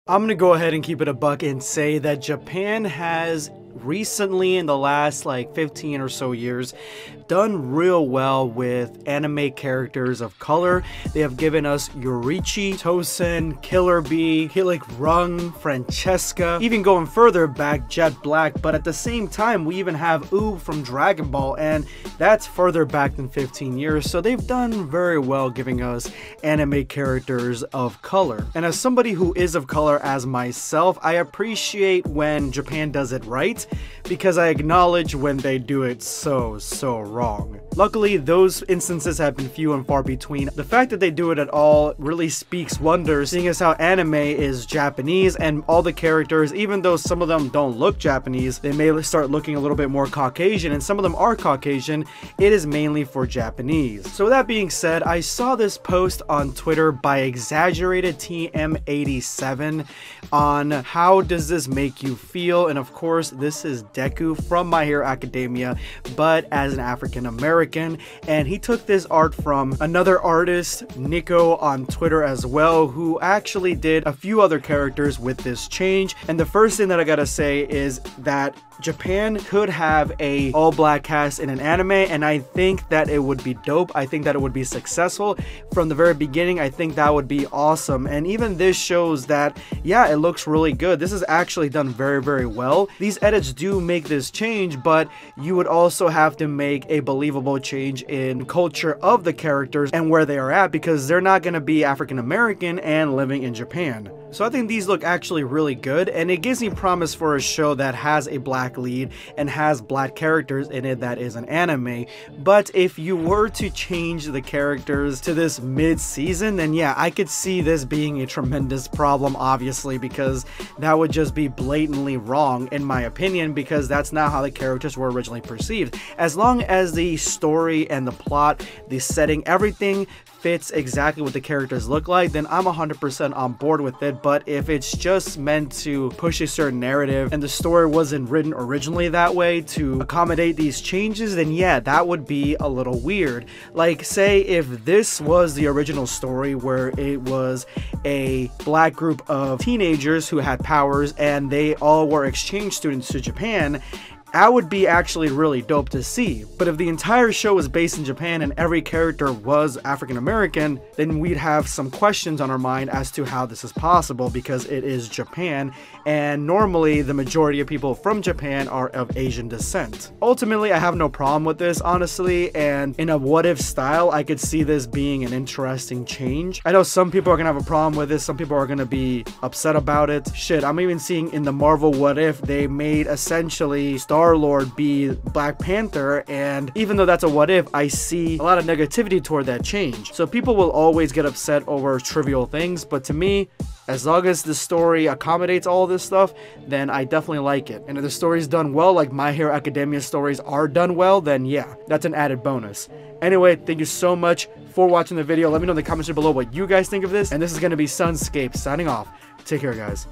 I'm gonna go ahead and keep it a buck and say that Japan has recently, in the last like 15 or so years, done real well with anime characters of color. They have given us Yoriichi, Tosen, Killer Bee, Hillik Rung, Francesca, even going further back, Jet Black, but at the same time we even have Oob from Dragon Ball, and that's further back than 15 years, so they've done very well giving us anime characters of color. And as somebody who is of color as myself, I appreciate when Japan does it right, because I acknowledge when they do it so wrong. Luckily, those instances have been few and far between. The fact that they do it at all really speaks wonders, seeing as how anime is Japanese, and all the characters, even though some of them don't look Japanese, they may start looking a little bit more Caucasian, and some of them are Caucasian, it is mainly for Japanese. So with that being said, I saw this post on Twitter by Exaggerated TM87 on how does this make you feel, and of course this is Deku from My Hero Academia, but as an African American, and he took this art from another artist, Nico, on Twitter as well, who actually did a few other characters with this change. And the first thing that I gotta say is that Japan could have a all-black cast in an anime, and I think that it would be dope. I think that it would be successful from the very beginning. I think that would be awesome, and even this shows that, yeah, it looks really good. This is actually done very well. These edits do make this change, but you would also have to make a believable change in culture of the characters and where they are at, because they're not going to be African American and living in Japan. So I think these look actually really good, and it gives me promise for a show that has a black lead and has black characters in it that is an anime. But if you were to change the characters to this mid-season, then yeah, I could see this being a tremendous problem, obviously, because that would just be blatantly wrong in my opinion, because that's not how the characters were originally perceived. As long as the story and the plot, the setting, everything fits exactly what the characters look like, then I'm 100% on board with it. But if it's just meant to push a certain narrative and the story wasn't written originally that way to accommodate these changes, then yeah, that would be a little weird. Like, say if this was the original story where it was a black group of teenagers who had powers and they all were exchange students to Japan, that would be actually really dope to see. But if the entire show was based in Japan and every character was African American, then we'd have some questions on our mind as to how this is possible, because it is Japan, and normally the majority of people from Japan are of Asian descent. Ultimately, I have no problem with this, honestly, and in a what if style, I could see this being an interesting change. I know some people are gonna have a problem with this, some people are gonna be upset about it. Shit, I'm even seeing in the Marvel what if they made essentially Star-Lord be Black Panther, and even though that's a what if, I see a lot of negativity toward that change. So people will always get upset over trivial things, but to me, as long as the story accommodates all this stuff, then I definitely like it. And if the story's done well, like My Hero Academia stories are done well, then yeah, that's an added bonus. Anyway, thank you so much for watching the video. Let me know in the comments below what you guys think of this, and this is going to be Sunscape signing off. Take care, guys.